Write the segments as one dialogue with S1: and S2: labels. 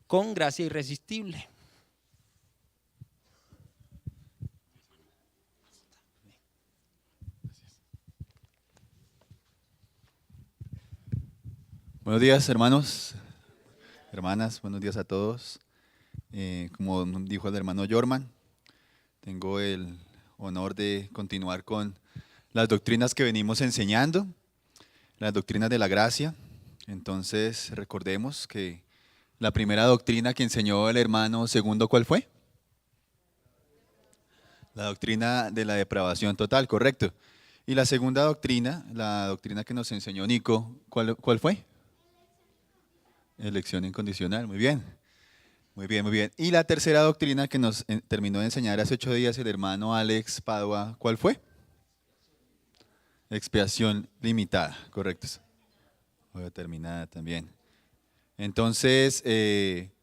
S1: con gracia irresistible.
S2: Buenos días, hermanos, hermanas, buenos días a todos. Como dijo el hermano Jorman, tengo el honor de continuar con las doctrinas que venimos enseñando, las doctrinas de la gracia. Entonces, recordemos que la primera doctrina que enseñó el hermano segundo, ¿cuál fue? La doctrina de la depravación total, correcto. Y la segunda doctrina, la doctrina que nos enseñó Nico, ¿cuál fue? Elección incondicional, muy bien. Muy bien, muy bien. Y la tercera doctrina que nos terminó de enseñar hace 8 días el hermano Alex Padua, ¿cuál fue? Expiación limitada, correcto. O determinada también. Entonces,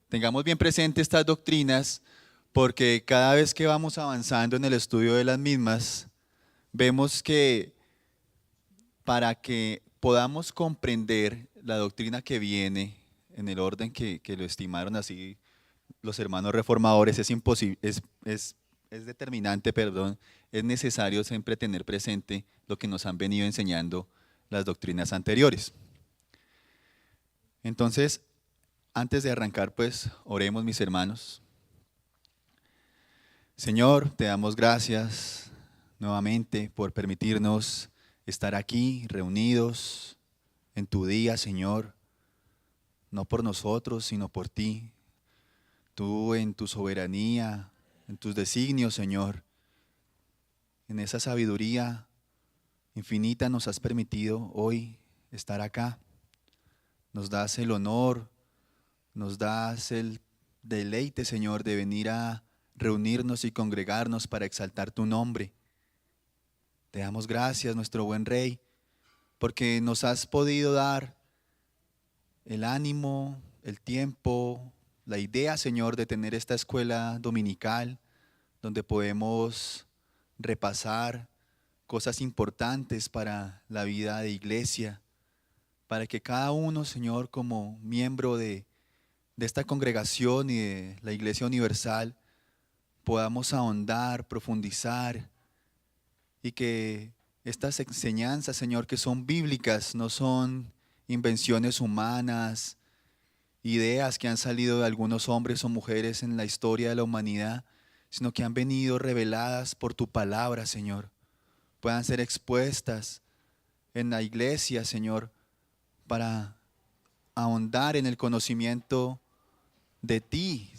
S2: tengamos bien presente estas doctrinas porque cada vez que vamos avanzando en el estudio de las mismas, vemos que para que podamos comprender la doctrina que viene en el orden que lo estimaron así los hermanos reformadores, es imposible, es determinante, perdón, es necesario siempre tener presente lo que nos han venido enseñando las doctrinas anteriores. Entonces, antes de arrancar, pues, oremos, mis hermanos. Señor, te damos gracias nuevamente por permitirnos estar aquí reunidos en tu día, Señor, no por nosotros, sino por ti. Tú en tu soberanía, en tus designios, Señor, en esa sabiduría infinita nos has permitido hoy estar acá. Nos das el honor, nos das el deleite, Señor, de venir a reunirnos y congregarnos para exaltar tu nombre. Te damos gracias, nuestro buen Rey, porque nos has podido dar el ánimo, el tiempo, la idea, Señor, de tener esta escuela dominical donde podemos repasar cosas importantes para la vida de iglesia, para que cada uno, Señor, como miembro de esta congregación y de la Iglesia Universal, podamos ahondar, profundizar y que estas enseñanzas, Señor, que son bíblicas, no son invenciones humanas, ideas que han salido de algunos hombres o mujeres en la historia de la humanidad, sino que han venido reveladas por tu palabra, Señor, puedan ser expuestas en la iglesia, Señor, para ahondar en el conocimiento de ti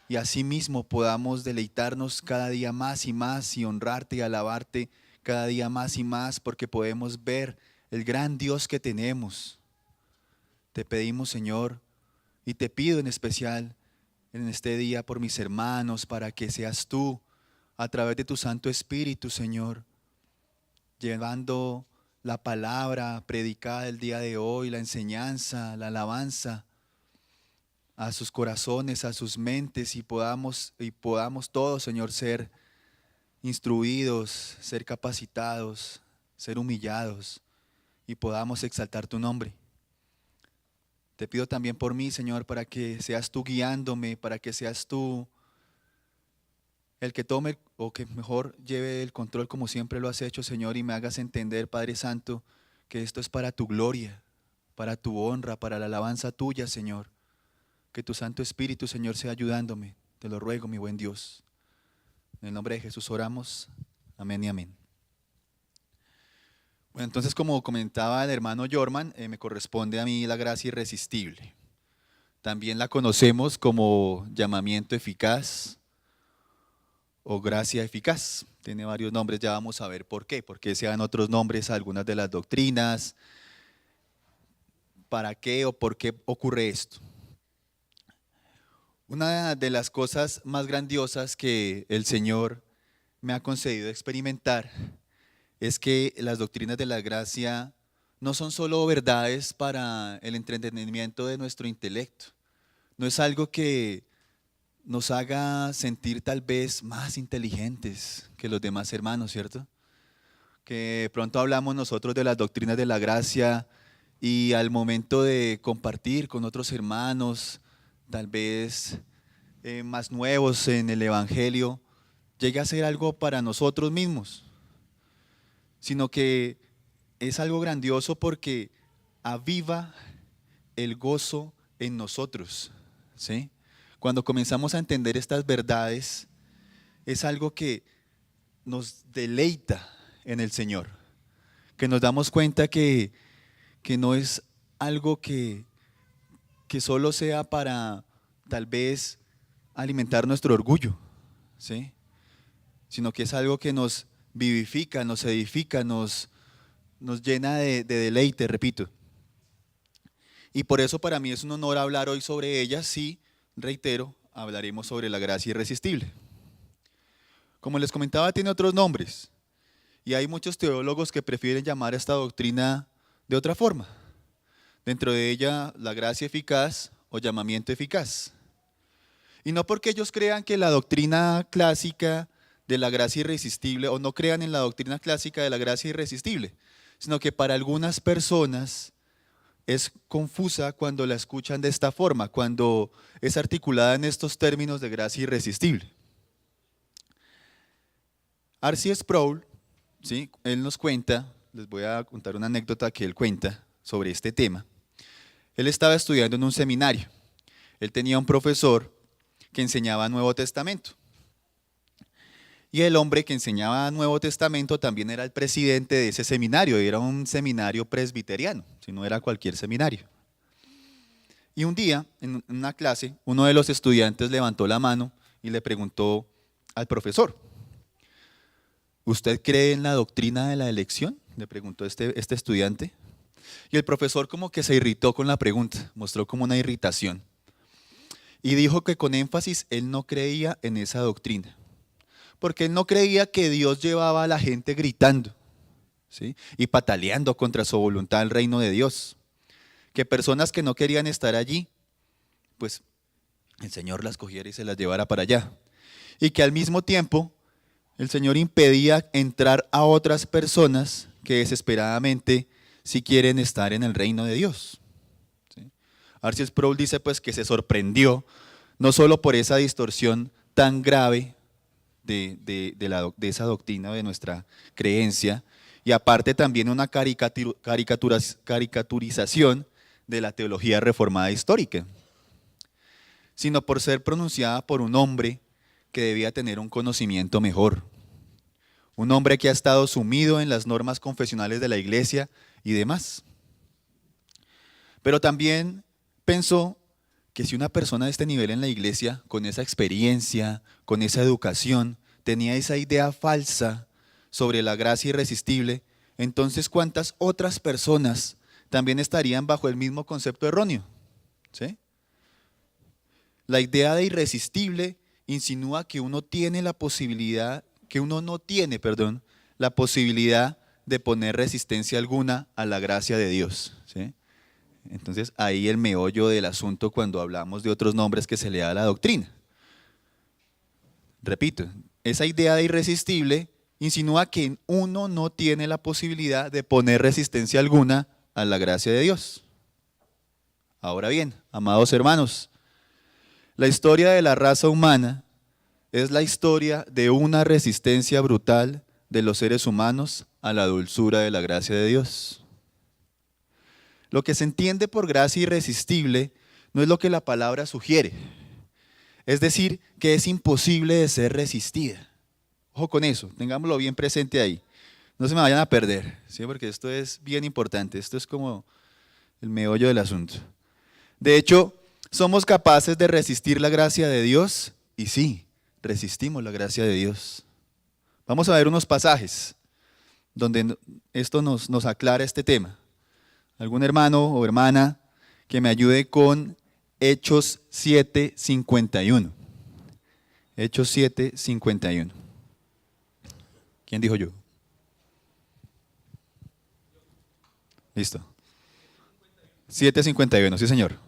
S2: y asimismo podamos deleitarnos cada día más y más y honrarte y alabarte cada día más y más porque podemos ver el gran Dios que tenemos. Te pedimos, Señor, y te pido en especial en este día por mis hermanos para que seas tú a través de tu Santo Espíritu, Señor, llevando la palabra predicada el día de hoy, la enseñanza, la alabanza a sus corazones, a sus mentes y podamos todos, Señor, ser instruidos, ser capacitados, ser humillados y podamos exaltar tu nombre. Te pido también por mí, Señor, para que seas tú guiándome, para que seas tú el que tome o que mejor lleve el control como siempre lo has hecho, Señor, y me hagas entender, Padre Santo, que esto es para tu gloria, para tu honra, para la alabanza tuya, Señor. Que tu Santo Espíritu, Señor, sea ayudándome. Te lo ruego, mi buen Dios. En el nombre de Jesús oramos. Amén y amén. Bueno, entonces, como comentaba el hermano Jorman, me corresponde a mí la gracia irresistible. También la conocemos como llamamiento eficaz o gracia eficaz. Tiene varios nombres, ya vamos a ver por qué se dan otros nombres a algunas de las doctrinas, para qué o por qué ocurre esto. Una de las cosas más grandiosas que el Señor me ha concedido experimentar es que las doctrinas de la gracia no son solo verdades para el entretenimiento de nuestro intelecto. No es algo que nos haga sentir tal vez más inteligentes que los demás hermanos, ¿cierto? Que pronto hablamos nosotros de las doctrinas de la gracia y al momento de compartir con otros hermanos, tal vez más nuevos en el Evangelio, llegue a ser algo para nosotros mismos, sino que es algo grandioso porque aviva el gozo en nosotros, ¿sí? Cuando comenzamos a entender estas verdades, es algo que nos deleita en el Señor, que nos damos cuenta que no es algo que solo sea para tal vez alimentar nuestro orgullo, ¿sí? Sino que es algo que nos vivifica, nos edifica, nos llena de deleite, repito. Y por eso para mí es un honor hablar hoy sobre ella. Sí, reitero, hablaremos sobre la gracia irresistible. Como les comentaba, tiene otros nombres. Y hay muchos teólogos que prefieren llamar a esta doctrina de otra forma. Dentro de ella, la gracia eficaz o llamamiento eficaz. Y no porque ellos crean que la doctrina clásica de la gracia irresistible, o no crean en la doctrina clásica de la gracia irresistible, sino que para algunas personas es confusa cuando la escuchan de esta forma, cuando es articulada en estos términos de gracia irresistible. R.C. Sproul, ¿sí? Él nos cuenta, les voy a contar una anécdota que él cuenta sobre este tema. Él estaba estudiando en un seminario. Él tenía un profesor que enseñaba Nuevo Testamento. Y el hombre que enseñaba Nuevo Testamento también era el presidente de ese seminario, y era un seminario presbiteriano, si no era cualquier seminario. Y un día, en una clase, uno de los estudiantes levantó la mano y le preguntó al profesor: ¿usted cree en la doctrina de la elección?, le preguntó este estudiante. Y el profesor como que se irritó con la pregunta, mostró como una irritación. Y dijo que con énfasis él no creía en esa doctrina, porque él no creía que Dios llevaba a la gente gritando, ¿sí?, y pataleando contra su voluntad al reino de Dios. Que personas que no querían estar allí, pues el Señor las cogiera y se las llevara para allá. Y que al mismo tiempo el Señor impedía entrar a otras personas que desesperadamente sí quieren estar en el reino de Dios, ¿sí? R.C. Sproul dice pues que se sorprendió no solo por esa distorsión tan grave de esa doctrina, de nuestra creencia, y aparte también una caricaturización de la teología reformada histórica, sino por ser pronunciada por un hombre que debía tener un conocimiento mejor, un hombre que ha estado sumido en las normas confesionales de la iglesia y demás. Pero también pensó que si una persona de este nivel en la iglesia, con esa experiencia, con esa educación, tenía esa idea falsa sobre la gracia irresistible, entonces ¿cuántas otras personas también estarían bajo el mismo concepto erróneo? ¿Sí? La idea de irresistible insinúa que uno tiene la posibilidad, que uno no tiene, perdón, la posibilidad de poner resistencia alguna a la gracia de Dios, ¿sí? Entonces ahí el meollo del asunto cuando hablamos de otros nombres que se le da a la doctrina. Repito, esa idea de irresistible insinúa que uno no tiene la posibilidad de poner resistencia alguna a la gracia de Dios. Ahora bien, amados hermanos, la historia de la raza humana es la historia de una resistencia brutal de los seres humanos a la dulzura de la gracia de Dios. Lo que se entiende por gracia irresistible no es lo que la palabra sugiere. Es decir, que es imposible de ser resistida. Ojo con eso, tengámoslo bien presente ahí. No se me vayan a perder, ¿sí? Porque esto es bien importante, esto es como el meollo del asunto. De hecho, ¿somos capaces de resistir la gracia de Dios? Y sí, resistimos la gracia de Dios. Vamos a ver unos pasajes donde esto nos aclara este tema. ¿Algún hermano o hermana que me ayude con Hechos 7:51? Hechos 7:51. ¿Quién dijo yo? Listo. 7:51, sí señor.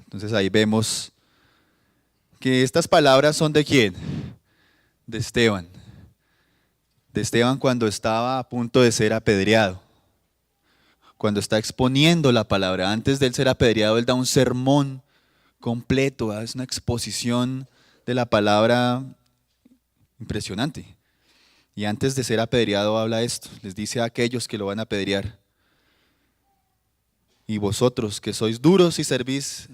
S2: Entonces ahí vemos que estas palabras son ¿de quién? De Esteban. De Esteban cuando estaba a punto de ser apedreado. Cuando está exponiendo la palabra. Antes de él ser apedreado, él da un sermón completo. ¿Verdad? Es una exposición de la palabra impresionante. Y antes de ser apedreado habla esto. Les dice a aquellos que lo van a apedrear: y vosotros que sois duros y servís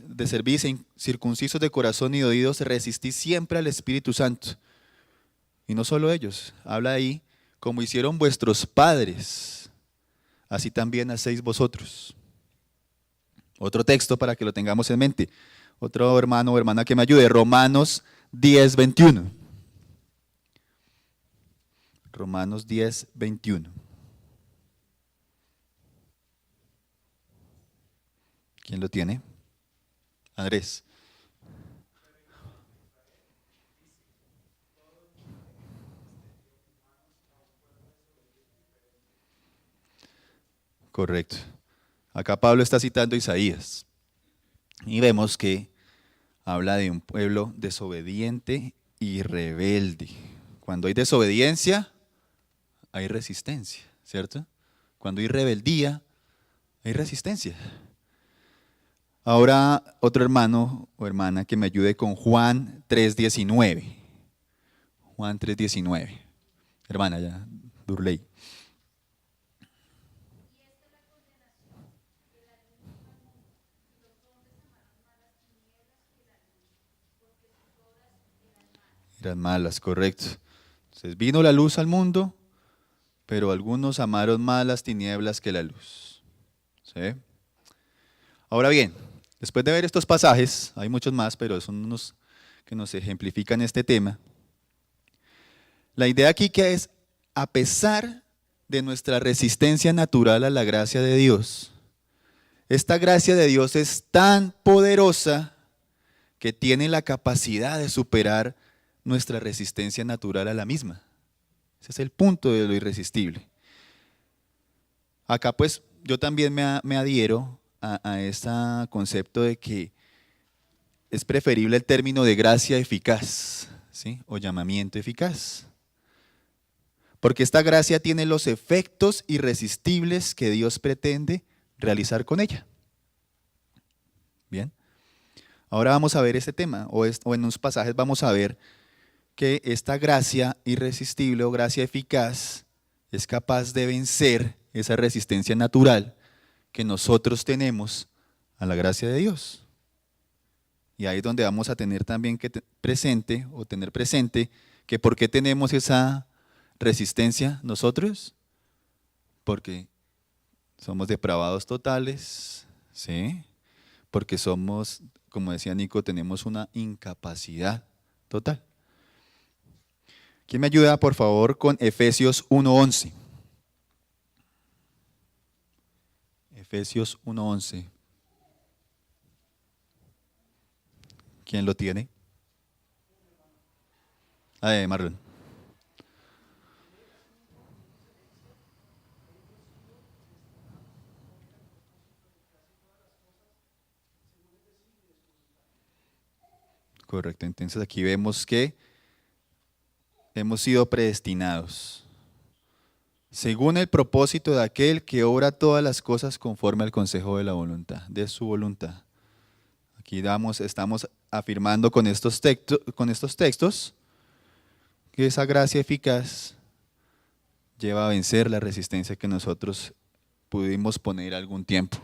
S2: e incircuncisos de corazón y de oídos, resistís siempre al Espíritu Santo. Y no solo ellos, habla ahí, como hicieron vuestros padres, así también hacéis vosotros. Otro texto para que lo tengamos en mente. Otro hermano o hermana que me ayude. Romanos 10:21. Romanos 10:21. ¿Quién lo tiene? Andrés. Correcto. Acá Pablo está citando Isaías. Y vemos que habla de un pueblo desobediente y rebelde. Cuando hay desobediencia, hay resistencia, ¿cierto? Cuando hay rebeldía, hay resistencia. Ahora otro hermano o hermana que me ayude con Juan 3:19. Juan 3:19. Hermana ya, Durley. Eran malas, correcto. Entonces vino la luz al mundo, pero algunos amaron más las tinieblas que la luz. ¿Sí? Ahora bien, después de ver estos pasajes, hay muchos más, pero son unos que nos ejemplifican este tema. La idea aquí que es, a pesar de nuestra resistencia natural a la gracia de Dios, esta gracia de Dios es tan poderosa que tiene la capacidad de superar nuestra resistencia natural a la misma. Ese es el punto de lo irresistible. Acá pues yo también me adhiero a este concepto de que es preferible el término de gracia eficaz, ¿sí? O llamamiento eficaz. Porque esta gracia tiene los efectos irresistibles que Dios pretende realizar con ella. Bien. Ahora vamos a ver este tema, o en unos pasajes vamos a ver que esta gracia irresistible o gracia eficaz es capaz de vencer esa resistencia natural que nosotros tenemos a la gracia de Dios. Y ahí es donde vamos a tener también que tener presente que ¿por qué tenemos esa resistencia nosotros? Porque somos depravados totales, ¿sí? Porque somos, como decía Nico, tenemos una incapacidad total. ¿Quién me ayuda, por favor, con Efesios 1:11? Efesios 1:11. ¿Quién lo tiene? Marlon. Correcto, entonces aquí vemos que hemos sido predestinados según el propósito de aquel que obra todas las cosas conforme al consejo de la voluntad, de su voluntad. Aquí estamos afirmando con estos textos que esa gracia eficaz lleva a vencer la resistencia que nosotros pudimos poner algún tiempo.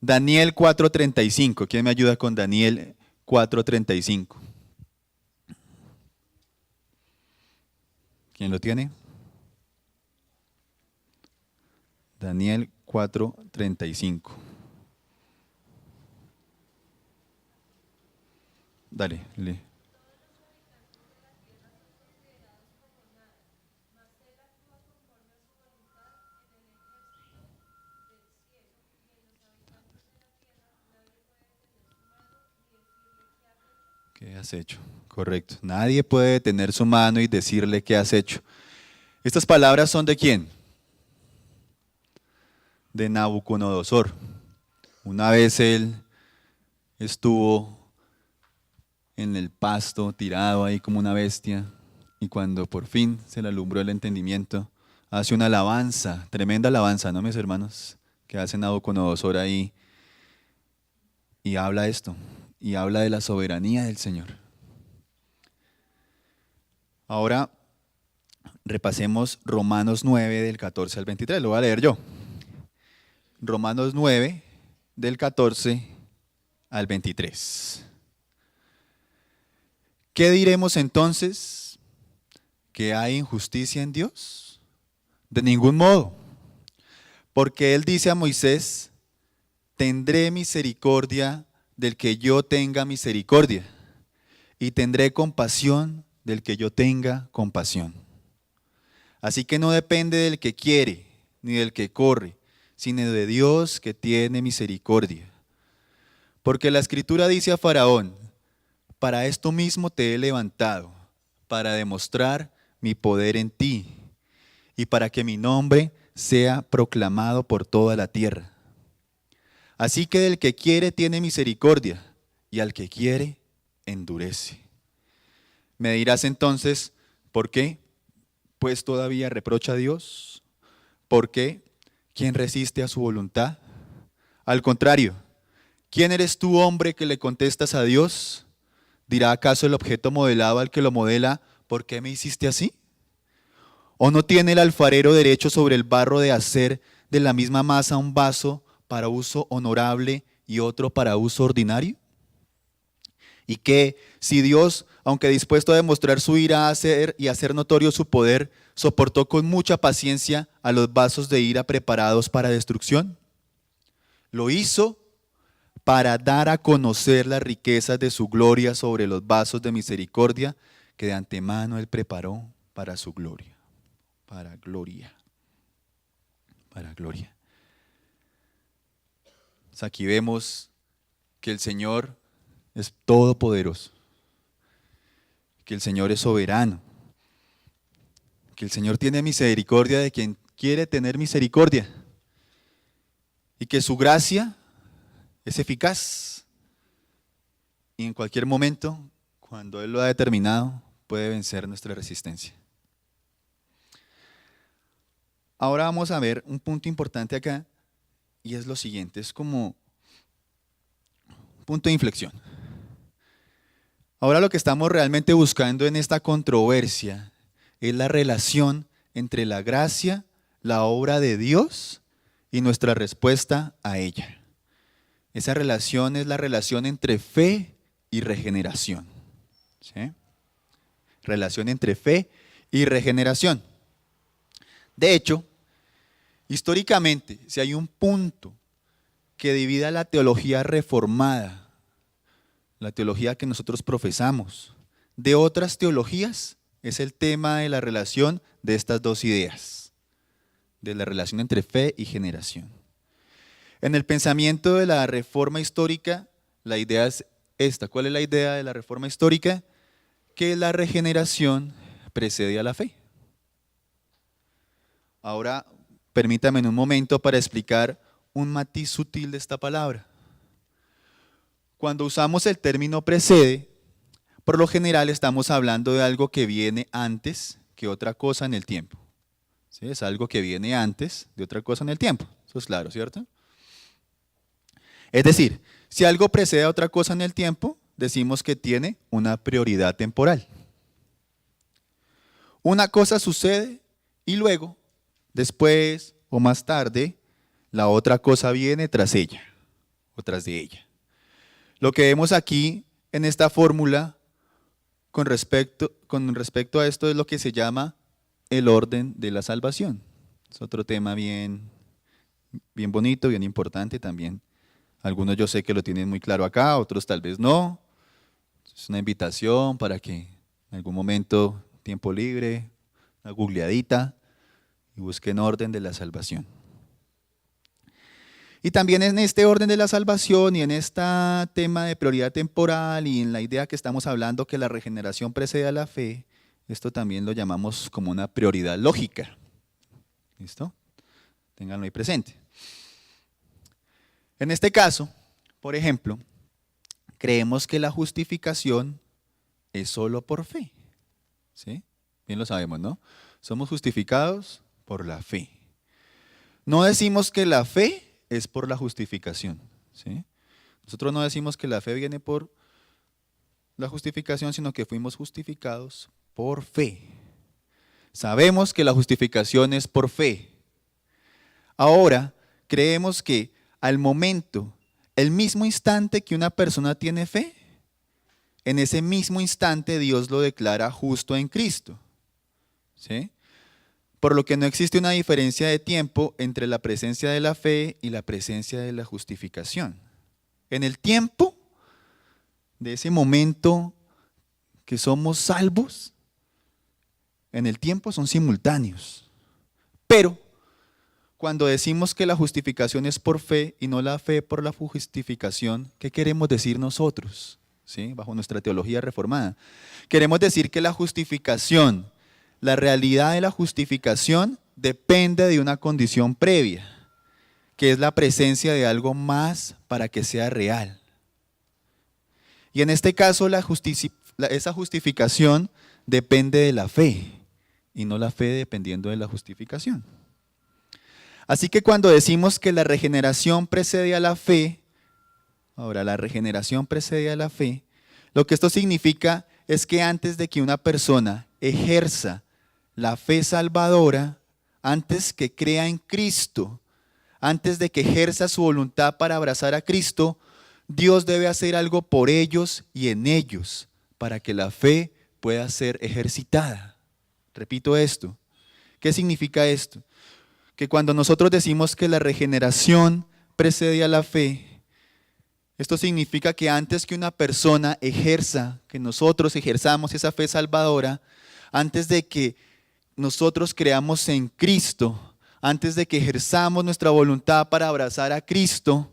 S2: Daniel 4:35. ¿Quién me ayuda con Daniel 4:35? ¿Quién lo tiene? Daniel 4:35. Dale, lee. ¿Qué has hecho? Correcto. Nadie puede detener su mano y decirle qué has hecho. Estas palabras son ¿de quién? De Nabucodonosor. Una vez él estuvo en el pasto, tirado ahí como una bestia, y cuando por fin se le alumbró el entendimiento, hace una alabanza, tremenda alabanza, ¿no, mis hermanos? Que hace Nabucodonosor ahí, y habla esto, y habla de la soberanía del Señor. Ahora repasemos Romanos 9 del 14 al 23, lo voy a leer yo. Romanos 9 del 14 al 23. ¿Qué diremos entonces? ¿Que hay injusticia en Dios? De ningún modo, porque Él dice a Moisés: tendré misericordia del que yo tenga misericordia, y tendré compasión del que yo tenga compasión. Así que no depende del que quiere, ni del que corre, sino de Dios que tiene misericordia. Porque la Escritura dice a Faraón: para esto mismo te he levantado, para demostrar mi poder en ti, y para que mi nombre sea proclamado por toda la tierra. Así que del que quiere tiene misericordia, y al que quiere endurece. Me dirás entonces, ¿por qué? Pues todavía reprocha a Dios. ¿Por qué? ¿Quién resiste a su voluntad? Al contrario, ¿quién eres tú, hombre, que le contestas a Dios? ¿Dirá acaso el objeto modelado al que lo modela: ¿por qué me hiciste así? ¿O no tiene el alfarero derecho sobre el barro de hacer de la misma masa un vaso para uso honorable y otro para uso ordinario? Y que si Dios, aunque dispuesto a demostrar su ira y hacer notorio su poder, soportó con mucha paciencia a los vasos de ira preparados para destrucción, lo hizo para dar a conocer las riquezas de su gloria sobre los vasos de misericordia que de antemano Él preparó para su gloria. Para gloria. Para gloria. Pues aquí vemos que el Señor es todopoderoso, que el Señor es soberano, que el Señor tiene misericordia de quien quiere tener misericordia, y que su gracia es eficaz, y en cualquier momento, cuando Él lo ha determinado, puede vencer nuestra resistencia. Ahora vamos a ver un punto importante acá, y es lo siguiente, es como un punto de inflexión. Ahora lo que estamos realmente buscando en esta controversia es la relación entre la gracia, la obra de Dios y nuestra respuesta a ella. Esa relación es la relación entre fe y regeneración. ¿Sí? Relación entre fe y regeneración. De hecho, históricamente, si hay un punto que divida la teología reformada, la teología que nosotros profesamos, de otras teologías, es el tema de la relación de estas dos ideas, de la relación entre fe y generación. En el pensamiento de la reforma histórica, la idea es esta. ¿Cuál es la idea de la reforma histórica? Que la regeneración precede a la fe. Ahora, permítame en un momento para explicar un matiz sutil de esta palabra. Cuando usamos el término precede, por lo general estamos hablando de algo que viene antes que otra cosa en el tiempo. ¿Sí? Es algo que viene antes de otra cosa en el tiempo. Eso es claro, ¿cierto? Es decir, si algo precede a otra cosa en el tiempo, decimos que tiene una prioridad temporal. Una cosa sucede y luego, después o más tarde, la otra cosa viene tras ella o tras de ella. Lo que vemos aquí en esta fórmula con respecto a esto es lo que se llama el orden de la salvación. Es otro tema bien bonito, bien importante también. Algunos yo sé que lo tienen muy claro acá, otros tal vez no. Es una invitación para que en algún momento, tiempo libre, una googleadita y busquen orden de la salvación. Y también en este orden de la salvación y en este tema de prioridad temporal y en la idea que estamos hablando que la regeneración precede a la fe, esto también lo llamamos como una prioridad lógica. ¿Listo? Ténganlo ahí presente. En este caso, por ejemplo, creemos que la justificación es solo por fe. ¿Sí? Bien lo sabemos, ¿no? Somos justificados por la fe. No decimos que la fe es por la justificación. ¿Sí? Nosotros no decimos que la fe viene por la justificación, sino que fuimos justificados por fe. Sabemos que la justificación es por fe. Ahora, creemos que al momento, el mismo instante que una persona tiene fe, en ese mismo instante Dios lo declara justo en Cristo. ¿Sí? Por lo que no existe una diferencia de tiempo entre la presencia de la fe y la presencia de la justificación. En el tiempo de ese momento que somos salvos, en el tiempo son simultáneos. Pero cuando decimos que la justificación es por fe y no la fe por la justificación, ¿qué queremos decir nosotros? ¿Sí? Bajo nuestra teología reformada. Queremos decir que la justificación, la realidad de la justificación depende de una condición previa, que es la presencia de algo más para que sea real. Y en este caso esa justificación depende de la fe y no la fe dependiendo de la justificación. Así que cuando decimos que la regeneración precede a la fe, ahora la regeneración precede a la fe, lo que esto significa es que antes de que una persona ejerza la fe salvadora, antes que crea en Cristo, antes de que ejerza su voluntad para abrazar a Cristo, Dios debe hacer algo por ellos y en ellos para que la fe pueda ser ejercitada. Repito esto. ¿Qué significa esto? Que cuando nosotros decimos que la regeneración precede a la fe, esto significa que antes que una persona ejerza, que nosotros ejerzamos esa fe salvadora, antes de que nosotros creamos en Cristo, antes de que ejerzamos nuestra voluntad para abrazar a Cristo,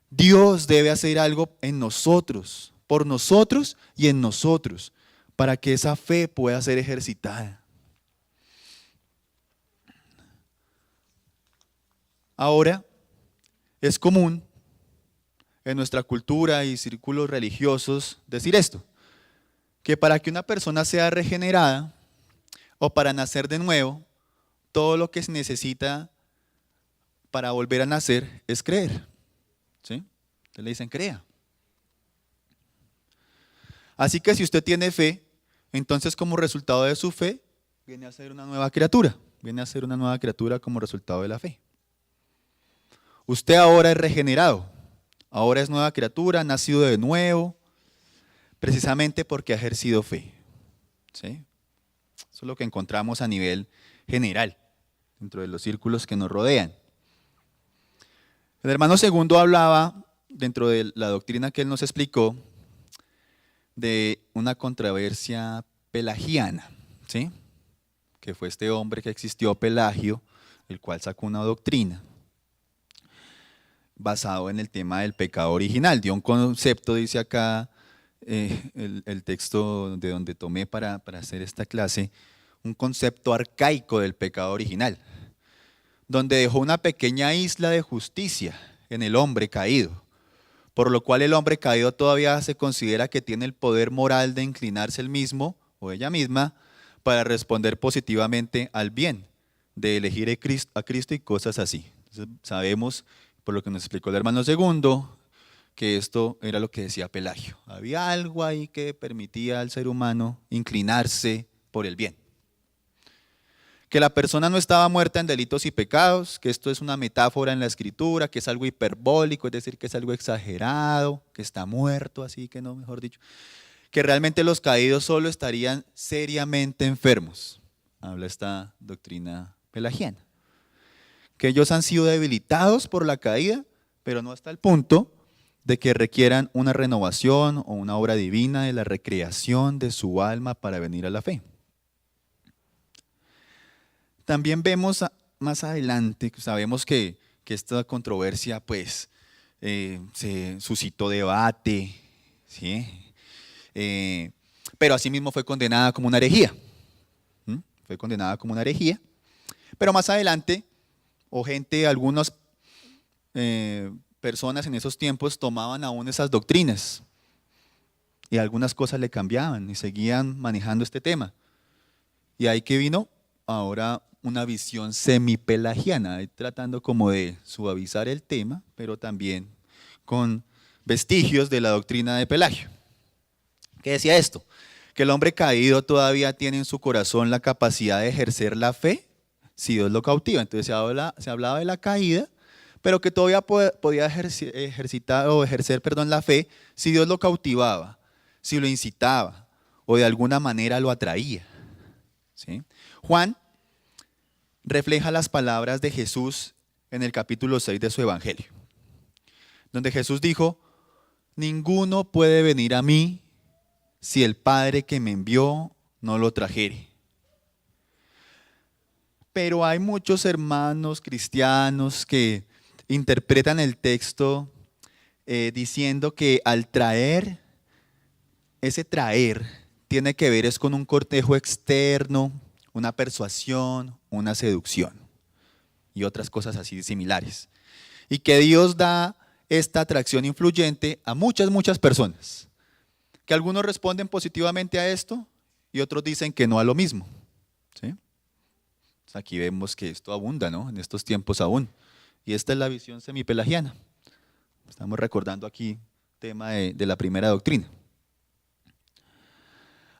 S2: Dios debe hacer algo en nosotros, por nosotros y en nosotros, para que esa fe pueda ser ejercitada. Ahora, es común en nuestra cultura y círculos religiosos decir esto, que para que una persona sea regenerada o para nacer de nuevo, todo lo que se necesita para volver a nacer es creer. ¿Sí? Entonces le dicen, crea. Así que si usted tiene fe, entonces como resultado de su fe, viene a ser una nueva criatura. Viene a ser una nueva criatura como resultado de la fe. Usted ahora es regenerado. Ahora es nueva criatura, ha nacido de nuevo, precisamente porque ha ejercido fe. ¿Sí? Eso es lo que encontramos a nivel general, dentro de los círculos que nos rodean. El hermano segundo hablaba, dentro de la doctrina que él nos explicó, de una controversia pelagiana, ¿sí? Que fue este hombre que existió, Pelagio, el cual sacó una doctrina basado en el tema del pecado original. Dio un concepto, dice acá el texto de donde tomé para hacer esta clase, un concepto arcaico del pecado original, donde dejó una pequeña isla de justicia en el hombre caído, por lo cual el hombre caído todavía se considera que tiene el poder moral de inclinarse él mismo o ella misma para responder positivamente al bien, de elegir a Cristo y cosas así. Entonces, sabemos, por lo que nos explicó el hermano segundo, que esto era lo que decía Pelagio. Había algo ahí que permitía al ser humano inclinarse por el bien. Que la persona no estaba muerta en delitos y pecados, que esto es una metáfora en la escritura, que es algo hiperbólico, es decir, que es algo exagerado, que está muerto, así que no, mejor dicho. Que realmente los caídos solo estarían seriamente enfermos. Habla esta doctrina pelagiana. Que ellos han sido debilitados por la caída, pero no hasta el punto de que requieran una renovación o una obra divina de la recreación de su alma para venir a la fe. También vemos más adelante, sabemos que esta controversia pues se suscitó debate, ¿sí? Pero asimismo fue condenada como una herejía. Fue condenada como una herejía. Pero más adelante, algunas personas en esos tiempos tomaban aún esas doctrinas y algunas cosas le cambiaban y seguían manejando este tema. Y ahí que vino ahora una visión semipelagiana, tratando como de suavizar el tema, pero también con vestigios de la doctrina de Pelagio. ¿Qué decía esto? Que el hombre caído todavía tiene en su corazón la capacidad de ejercer la fe si Dios lo cautiva. Entonces se hablaba de la caída, pero que todavía podía ejercer la fe si Dios lo cautivaba, si lo incitaba o de alguna manera lo atraía. ¿Sí? Juan refleja las palabras de Jesús en el capítulo 6 de su evangelio, donde Jesús dijo: ninguno puede venir a mí si el Padre que me envió no lo trajere. Pero hay muchos hermanos cristianos que interpretan el texto diciendo que al traer, ese traer tiene que ver es con un cortejo externo, una persuasión, una seducción y otras cosas así similares. Y que Dios da esta atracción influyente a muchas personas. Que algunos responden positivamente a esto y otros dicen que no a lo mismo. ¿Sí? Entonces aquí vemos que esto abunda, ¿no? En estos tiempos aún. Y esta es la visión semipelagiana. Estamos recordando aquí tema de la primera doctrina.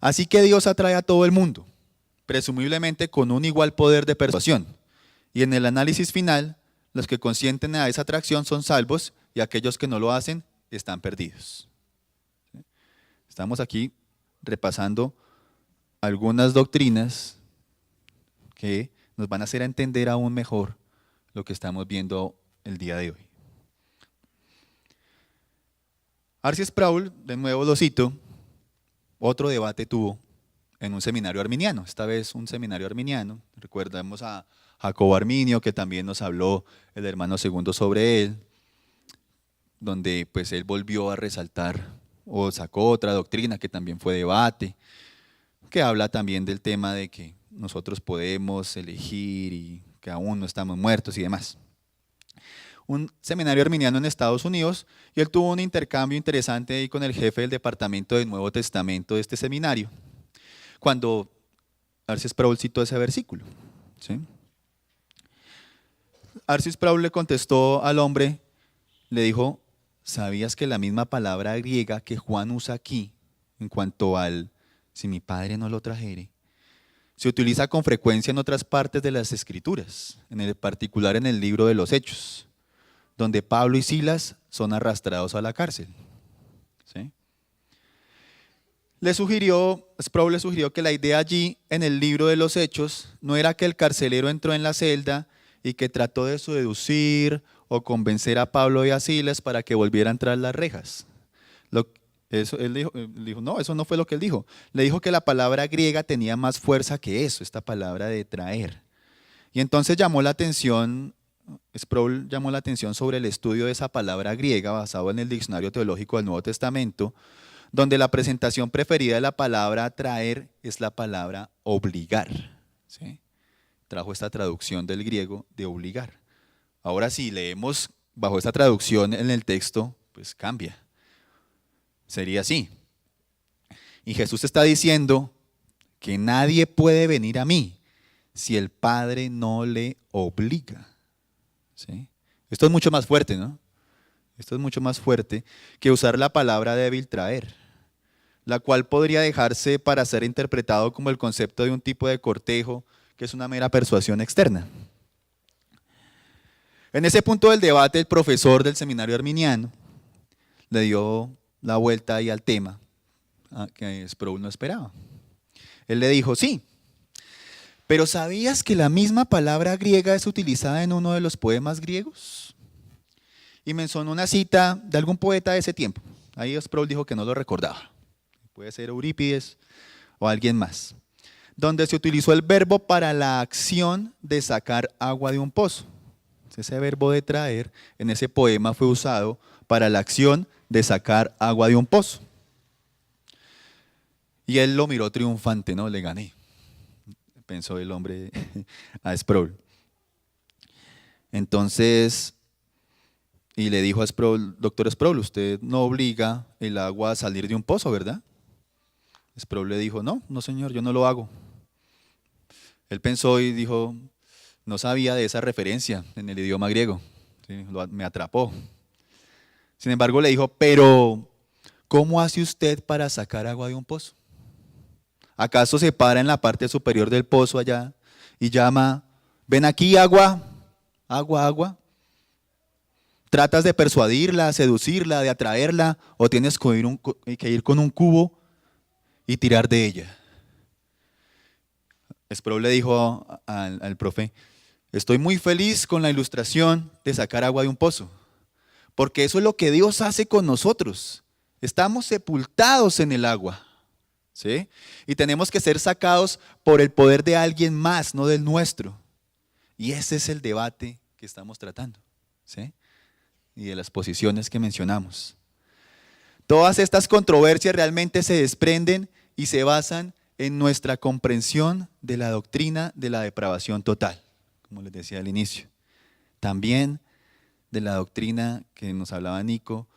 S2: Así que Dios atrae a todo el mundo, presumiblemente con un igual poder de persuasión. Y en el análisis final, los que consienten a esa atracción son salvos y aquellos que no lo hacen están perdidos. Estamos aquí repasando algunas doctrinas que nos van a hacer entender aún mejor lo que estamos viendo el día de hoy. R.C. Sproul, de nuevo lo cito, otro debate tuvo en un seminario arminiano, esta vez un seminario arminiano. Recordemos a Jacobo Arminio, que también nos habló el hermano segundo sobre él, donde pues él volvió a resaltar o sacó otra doctrina que también fue debate, que habla también del tema de que nosotros podemos elegir y que aún no estamos muertos y demás. Un seminario arminiano en Estados Unidos, y él tuvo un intercambio interesante ahí con el jefe del departamento del Nuevo Testamento de este seminario, cuando R.C. Sproul citó ese versículo. ¿Sí? R.C. Sproul le contestó al hombre, le dijo: ¿sabías que la misma palabra griega que Juan usa aquí, en cuanto al si mi padre no lo trajere, se utiliza con frecuencia en otras partes de las Escrituras, en el particular en el libro de los Hechos, donde Pablo y Silas son arrastrados a la cárcel? ¿Sí? Sproul le sugirió que la idea allí en el libro de los Hechos no era que el carcelero entró en la celda y que trató de seducir o convencer a Pablo y a Silas para que volvieran tras las rejas. Él dijo, no, eso no fue lo que él dijo. Le dijo que la palabra griega tenía más fuerza que eso, esta palabra de traer. Y entonces Sproul llamó la atención sobre el estudio de esa palabra griega basado en el Diccionario Teológico del Nuevo Testamento, donde la presentación preferida de la palabra traer es la palabra obligar. ¿Sí? Trajo esta traducción del griego de obligar. Ahora si leemos bajo esta traducción en el texto, pues cambia. Sería así. Y Jesús está diciendo que nadie puede venir a mí si el Padre no le obliga. ¿Sí? Esto es mucho más fuerte, ¿no? Esto es mucho más fuerte que usar la palabra débil traer, la cual podría dejarse para ser interpretado como el concepto de un tipo de cortejo que es una mera persuasión externa. En ese punto del debate, el profesor del seminario arminiano le dio la vuelta ahí al tema que Sproul no esperaba. Él le dijo, sí, pero ¿sabías que la misma palabra griega es utilizada en uno de los poemas griegos? Y mencionó una cita de algún poeta de ese tiempo. Ahí Sproul dijo que no lo recordaba. Puede ser Eurípides o alguien más. Donde se utilizó el verbo para la acción de sacar agua de un pozo. Ese verbo de traer en ese poema fue usado para la acción de sacar agua de un pozo. Y él lo miró triunfante, ¿no? Le gané, pensó el hombre a Sproul. Entonces, Y le dijo a Sproul: doctor Sproul, usted no obliga el agua a salir de un pozo, ¿verdad? Sproul le dijo: no, no señor, yo no lo hago. Él pensó y dijo: no sabía de esa referencia en el idioma griego, ¿sí? Me atrapó. Sin embargo le dijo: pero ¿cómo hace usted para sacar agua de un pozo? ¿Acaso se para en la parte superior del pozo allá y llama: ven aquí agua, agua, agua? ¿Tratas de persuadirla, seducirla, de atraerla, o tienes que ir con un cubo y tirar de ella? Sproul le dijo al profe: estoy muy feliz con la ilustración de sacar agua de un pozo, porque eso es lo que Dios hace con nosotros. Estamos sepultados en el agua, ¿sí? Y tenemos que ser sacados por el poder de alguien más, no del nuestro. Y ese es el debate que estamos tratando, ¿sí? Y de las posiciones que mencionamos. Todas estas controversias realmente se desprenden y se basan en nuestra comprensión de la doctrina de la depravación total, como les decía al inicio. También de la doctrina que nos hablaba Nico,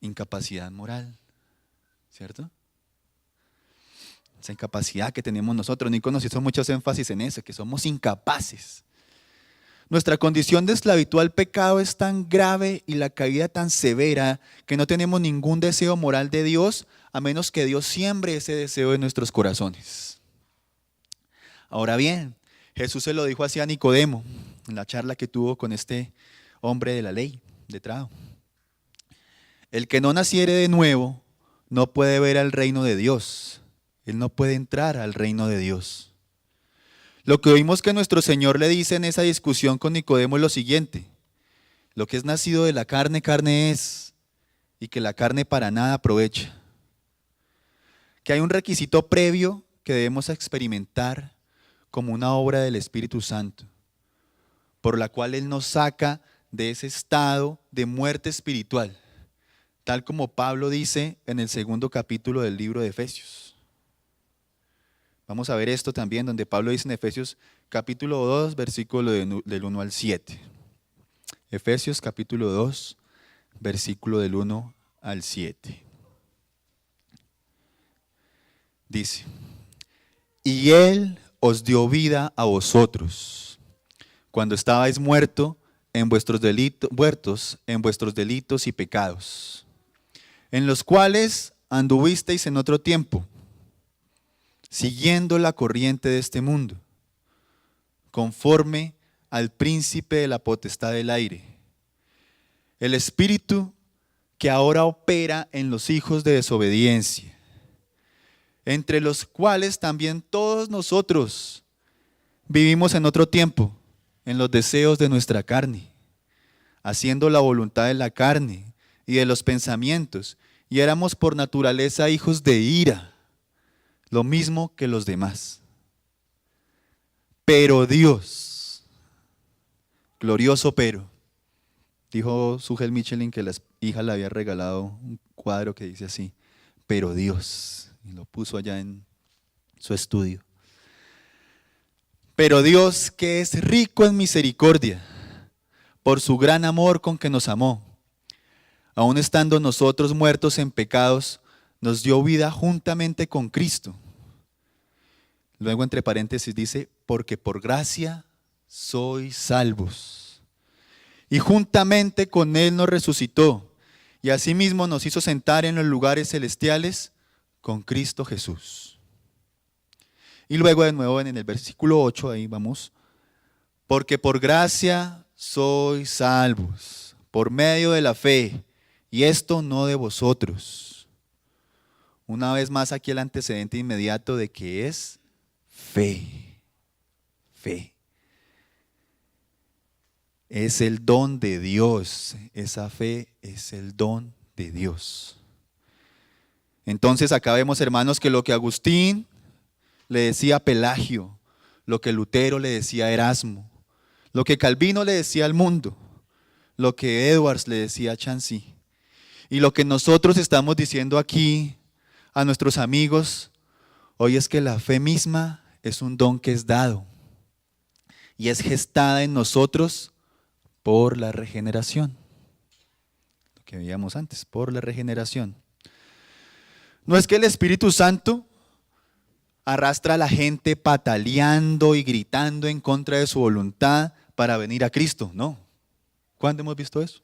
S2: incapacidad moral, ¿cierto? Esa incapacidad que tenemos nosotros. Nico nos hizo muchos énfasis en eso, que somos incapaces. Nuestra condición de esclavitud al pecado es tan grave y la caída tan severa que no tenemos ningún deseo moral de Dios, a menos que Dios siembre ese deseo en nuestros corazones. Ahora bien, Jesús se lo dijo así a Nicodemo en la charla que tuvo con este hombre de la ley, letrado. El que no naciere de nuevo no puede ver al reino de Dios. Él no puede entrar al reino de Dios. Lo que oímos que nuestro Señor le dice en esa discusión con Nicodemo es lo siguiente: lo que es nacido de la carne, carne es, y que la carne para nada aprovecha. Que hay un requisito previo que debemos experimentar como una obra del Espíritu Santo, por la cual Él nos saca de ese estado de muerte espiritual, tal como Pablo dice en el 2º capítulo del libro de Efesios. Vamos a ver esto también, donde Pablo dice en Efesios capítulo 2, versículo del 1 al 7. Efesios capítulo 2, versículo del 1 al 7. Dice: y Él os dio vida a vosotros, cuando estabais muertos en vuestros delitos y pecados, en los cuales anduvisteis en otro tiempo, siguiendo la corriente de este mundo, conforme al príncipe de la potestad del aire, el espíritu que ahora opera en los hijos de desobediencia, entre los cuales también todos nosotros vivimos en otro tiempo, en los deseos de nuestra carne, haciendo la voluntad de la carne y de los pensamientos, y éramos por naturaleza hijos de ira, lo mismo que los demás. Pero Dios, glorioso pero, dijo Sugel Michelin que la hija le había regalado un cuadro que dice así: pero Dios, y lo puso allá en su estudio. Pero Dios, que es rico en misericordia, por su gran amor con que nos amó, aun estando nosotros muertos en pecados, nos dio vida juntamente con Cristo. Luego entre paréntesis dice: porque por gracia sois salvos. Y juntamente con Él nos resucitó, y asimismo nos hizo sentar en los lugares celestiales con Cristo Jesús. Y luego de nuevo en el versículo 8, ahí vamos: porque por gracia sois salvos, por medio de la fe, y esto no de vosotros. Una vez más aquí el antecedente inmediato de que es fe. Fe. Es el don de Dios. Esa fe es el don de Dios. Entonces acá vemos, hermanos, que lo que Agustín le decía a Pelagio, lo que Lutero le decía a Erasmo, lo que Calvino le decía al mundo, lo que Edwards le decía a Chancy, y lo que nosotros estamos diciendo aquí a nuestros amigos hoy es que la fe misma es un don que es dado y es gestada en nosotros por la regeneración. que veíamos antes, por la regeneración. No es que el Espíritu Santo arrastra a la gente pataleando y gritando en contra de su voluntad para venir a Cristo, no. ¿Cuándo hemos visto eso?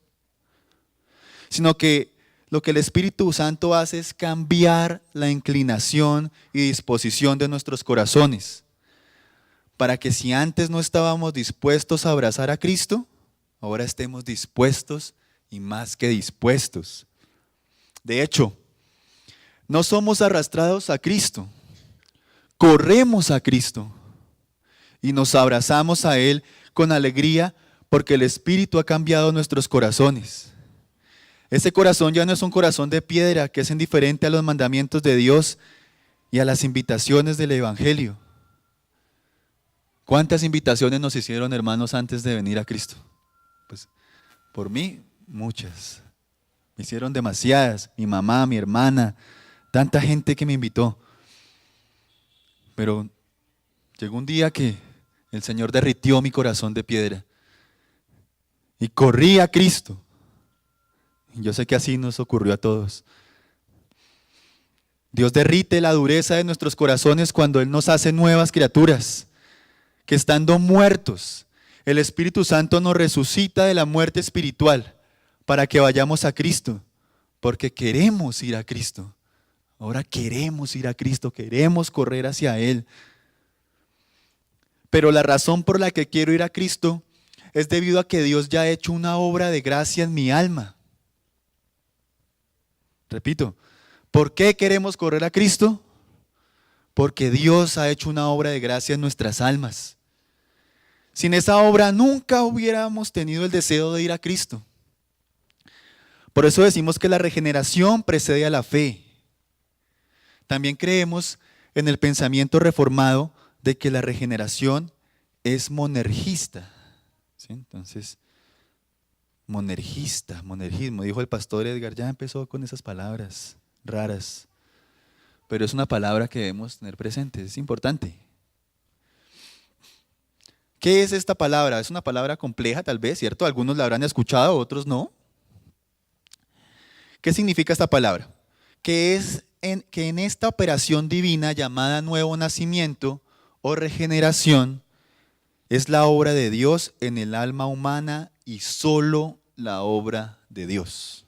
S2: Sino que lo que el Espíritu Santo hace es cambiar la inclinación y disposición de nuestros corazones, para que si antes no estábamos dispuestos a abrazar a Cristo, ahora estemos dispuestos y más que dispuestos. De hecho, no somos arrastrados a Cristo, corremos a Cristo y nos abrazamos a Él con alegría porque el Espíritu ha cambiado nuestros corazones. Ese corazón ya no es un corazón de piedra que es indiferente a los mandamientos de Dios y a las invitaciones del Evangelio. ¿Cuántas invitaciones nos hicieron, hermanos, antes de venir a Cristo? Pues por mí, muchas. Me hicieron demasiadas. Mi mamá, mi hermana, tanta gente que me invitó. Pero llegó un día que el Señor derritió mi corazón de piedra y corrí a Cristo. Yo sé que así nos ocurrió a todos. Dios derrite la dureza de nuestros corazones cuando Él nos hace nuevas criaturas, que estando muertos, el Espíritu Santo nos resucita de la muerte espiritual para que vayamos a Cristo, porque queremos ir a Cristo. Ahora queremos ir a Cristo, queremos correr hacia Él. Pero la razón por la que quiero ir a Cristo es debido a que Dios ya ha hecho una obra de gracia en mi alma. Repito, ¿por qué queremos correr a Cristo? Porque Dios ha hecho una obra de gracia en nuestras almas. Sin esa obra nunca hubiéramos tenido el deseo de ir a Cristo. Por eso decimos que la regeneración precede a la fe. También creemos en el pensamiento reformado de que la regeneración es monergista. ¿Sí? Entonces, monergismo, dijo el pastor Edgar, ya empezó con esas palabras raras, pero es una palabra que debemos tener presente, es importante. ¿Qué es esta palabra? Es una palabra compleja tal vez, ¿cierto? Algunos la habrán escuchado, otros no. ¿Qué significa esta palabra? Que en esta operación divina llamada nuevo nacimiento o regeneración es la obra de Dios en el alma humana y solo la obra de Dios.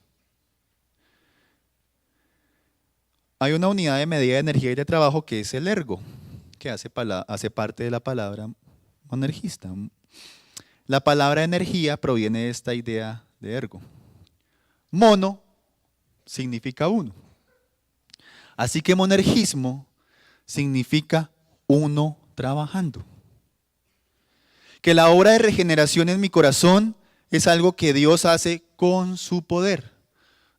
S2: Hay una unidad de medida de energía y de trabajo que es el ergo, que hace parte de la palabra monergista. La palabra energía proviene de esta idea de ergo. Mono significa uno. Así que monergismo significa uno trabajando. Que la obra de regeneración en mi corazón es algo que Dios hace con su poder,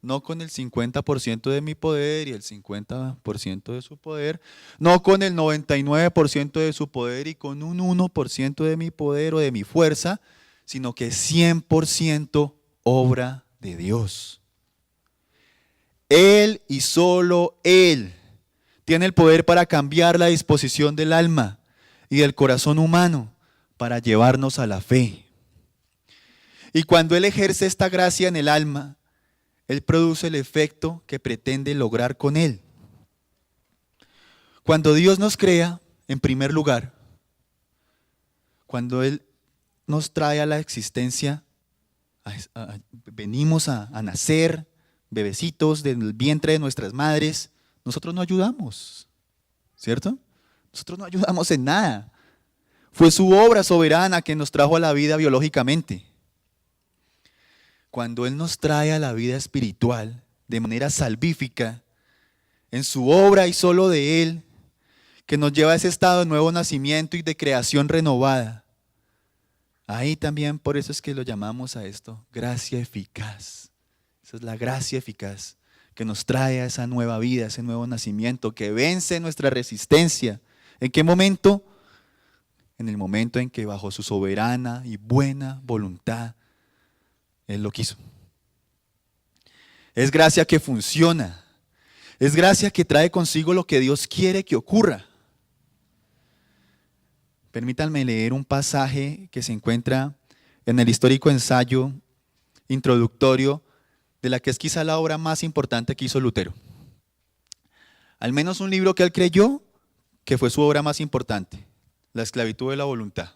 S2: no con el 50% de mi poder y el 50% de su poder, no con el 99% de su poder y con un 1% de mi poder o de mi fuerza, sino que es 100% obra de Dios. Él y solo Él tiene el poder para cambiar la disposición del alma y del corazón humano para llevarnos a la fe. Y cuando Él ejerce esta gracia en el alma, Él produce el efecto que pretende lograr con Él. Cuando Dios nos crea, en primer lugar, cuando Él nos trae a la existencia, venimos a nacer, bebecitos del vientre de nuestras madres, nosotros no ayudamos, ¿cierto? Nosotros no ayudamos en nada. Fue su obra soberana que nos trajo a la vida biológicamente. Cuando Él nos trae a la vida espiritual de manera salvífica, en su obra y solo de Él, que nos lleva a ese estado de nuevo nacimiento y de creación renovada, ahí también por eso es que lo llamamos a esto gracia eficaz. Esa es la gracia eficaz que nos trae a esa nueva vida, a ese nuevo nacimiento, que vence nuestra resistencia. ¿En qué momento? En el momento en que bajo su soberana y buena voluntad Él lo quiso. Es gracia que funciona. Es gracia que trae consigo lo que Dios quiere que ocurra. Permítanme leer un pasaje que se encuentra en el histórico ensayo introductorio de la que es quizá la obra más importante que hizo Lutero. Al menos un libro que él creyó que fue su obra más importante, La esclavitud de la voluntad.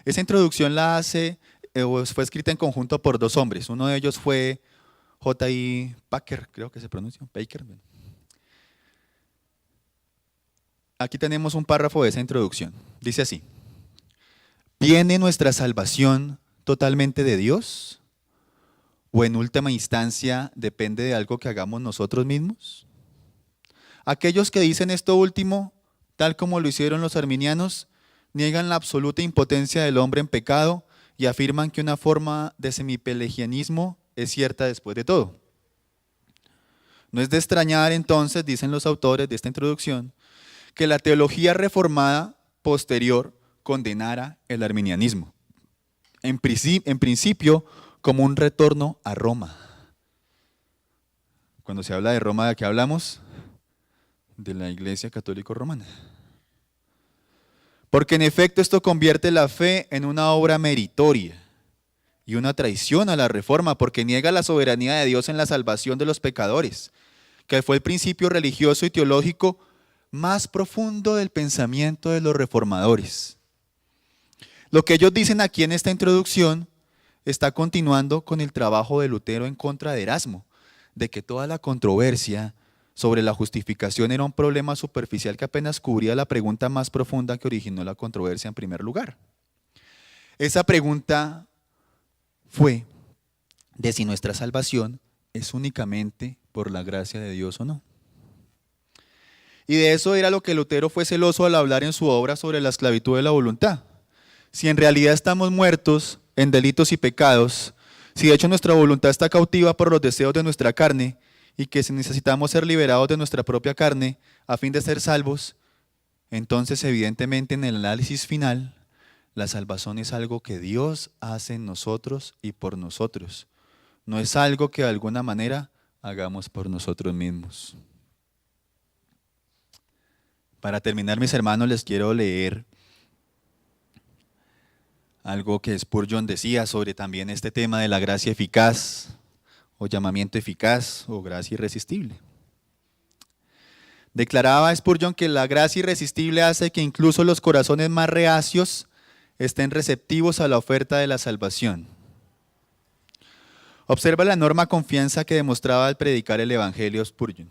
S2: Esa introducción la hace, fue escrita en conjunto por dos hombres. Uno de ellos fue J.I. Packer, creo que se pronuncia, Packer. Aquí tenemos un párrafo de esa introducción. Dice así: ¿viene nuestra salvación totalmente de Dios? ¿O en última instancia depende de algo que hagamos nosotros mismos? Aquellos que dicen esto último, tal como lo hicieron los arminianos, niegan la absoluta impotencia del hombre en pecado y afirman que una forma de semipelagianismo es cierta después de todo. No es de extrañar entonces, dicen los autores de esta introducción, que la teología reformada posterior condenara el arminianismo. En principio, como un retorno a Roma. Cuando se habla de Roma, ¿de qué hablamos? De la Iglesia Católica Romana. Porque en efecto esto convierte la fe en una obra meritoria y una traición a la reforma, porque niega la soberanía de Dios en la salvación de los pecadores, que fue el principio religioso y teológico más profundo del pensamiento de los reformadores. Lo que ellos dicen aquí en esta introducción está continuando con el trabajo de Lutero en contra de Erasmo, de que toda la controversia sobre la justificación era un problema superficial que apenas cubría la pregunta más profunda que originó la controversia en primer lugar. Esa pregunta fue de si nuestra salvación es únicamente por la gracia de Dios o no. Y de eso era lo que Lutero fue celoso al hablar en su obra sobre la esclavitud de la voluntad. Si en realidad estamos muertos en delitos y pecados, si de hecho nuestra voluntad está cautiva por los deseos de nuestra carne y que si necesitamos ser liberados de nuestra propia carne a fin de ser salvos, entonces evidentemente en el análisis final, la salvación es algo que Dios hace en nosotros y por nosotros. No es algo que de alguna manera hagamos por nosotros mismos. Para terminar, mis hermanos, les quiero leer algo que Spurgeon decía sobre también este tema de la gracia eficaz, o llamamiento eficaz, o gracia irresistible. Declaraba Spurgeon que la gracia irresistible hace que incluso los corazones más reacios estén receptivos a la oferta de la salvación. Observa la enorme confianza que demostraba al predicar el Evangelio Spurgeon.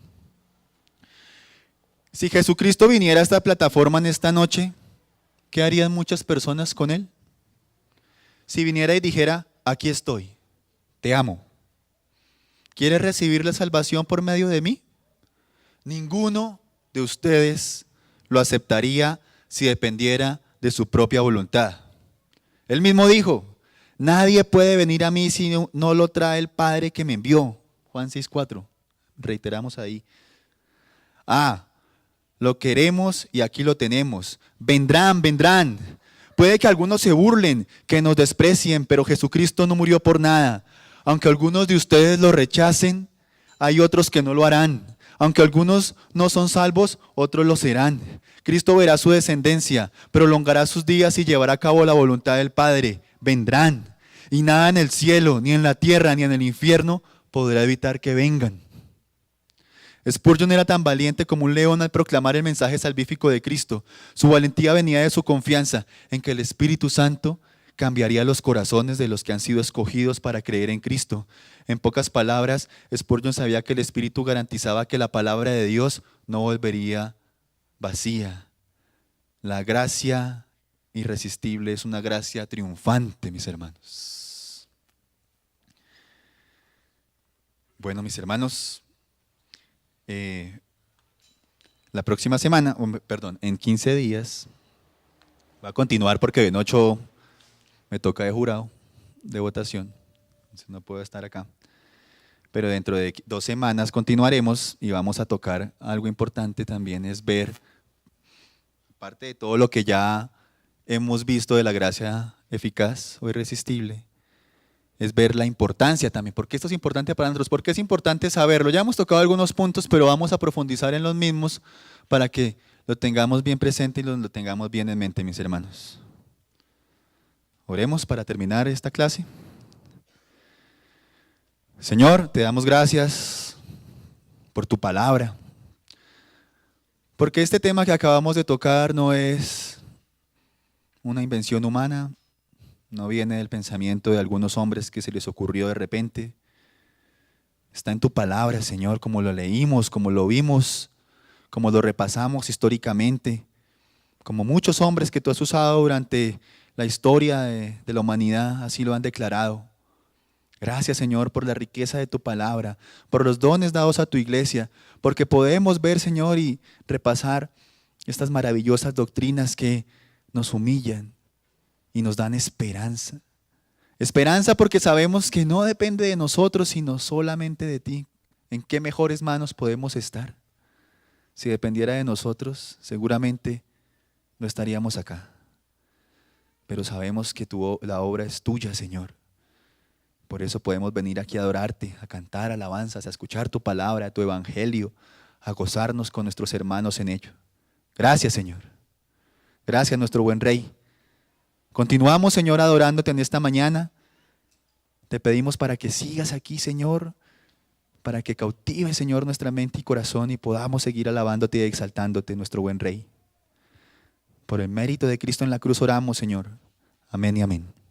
S2: Si Jesucristo viniera a esta plataforma en esta noche, ¿qué harían muchas personas con él? Si viniera y dijera, aquí estoy, te amo. ¿Quieres recibir la salvación por medio de mí? Ninguno de ustedes lo aceptaría si dependiera de su propia voluntad. Él mismo dijo, nadie puede venir a mí si no lo trae el Padre que me envió. Juan 6:4, reiteramos ahí. Lo queremos y aquí lo tenemos. Vendrán, vendrán. Puede que algunos se burlen, que nos desprecien, pero Jesucristo no murió por nada. Aunque algunos de ustedes lo rechacen, hay otros que no lo harán. Aunque algunos no son salvos, otros lo serán. Cristo verá su descendencia, prolongará sus días y llevará a cabo la voluntad del Padre. Vendrán. Y nada en el cielo, ni en la tierra, ni en el infierno podrá evitar que vengan. Spurgeon era tan valiente como un león al proclamar el mensaje salvífico de Cristo. Su valentía venía de su confianza en que el Espíritu Santo cambiaría los corazones de los que han sido escogidos para creer en Cristo. En pocas palabras, Spurgeon sabía que el Espíritu garantizaba que la palabra de Dios no volvería vacía. La gracia irresistible es una gracia triunfante, mis hermanos. Bueno, mis hermanos, la próxima semana, en 15 días, va a continuar porque en 8 me toca de jurado, de votación, entonces no puedo estar acá. Pero dentro de 2 semanas continuaremos y vamos a tocar algo importante también, es ver, aparte de todo lo que ya hemos visto de la gracia eficaz o irresistible, es ver la importancia también. ¿Por qué esto es importante para nosotros? ¿Por qué es importante saberlo? Ya hemos tocado algunos puntos, pero vamos a profundizar en los mismos para que lo tengamos bien presente y lo tengamos bien en mente, mis hermanos. Oremos para terminar esta clase. Señor, te damos gracias por tu palabra, porque este tema que acabamos de tocar no es una invención humana, no viene del pensamiento de algunos hombres que se les ocurrió de repente. Está en tu palabra, Señor, como lo leímos, como lo vimos, como lo repasamos históricamente, como muchos hombres que tú has usado durante la historia de la humanidad, así lo han declarado. Gracias, Señor, por la riqueza de tu palabra, por los dones dados a tu iglesia, porque podemos ver, Señor, y repasar estas maravillosas doctrinas que nos humillan y nos dan esperanza. Esperanza porque sabemos que no depende de nosotros, sino solamente de ti. ¿En qué mejores manos podemos estar? Si dependiera de nosotros, seguramente no estaríamos acá. Pero sabemos que la obra es tuya, Señor. Por eso podemos venir aquí a adorarte, a cantar alabanzas, a escuchar tu palabra, tu evangelio, a gozarnos con nuestros hermanos en ello. Gracias, Señor. Gracias, nuestro buen Rey. Continuamos, Señor, adorándote en esta mañana. Te pedimos para que sigas aquí, Señor, para que cautives, Señor, nuestra mente y corazón y podamos seguir alabándote y exaltándote, nuestro buen Rey. Por el mérito de Cristo en la cruz oramos, Señor. Amén y amén.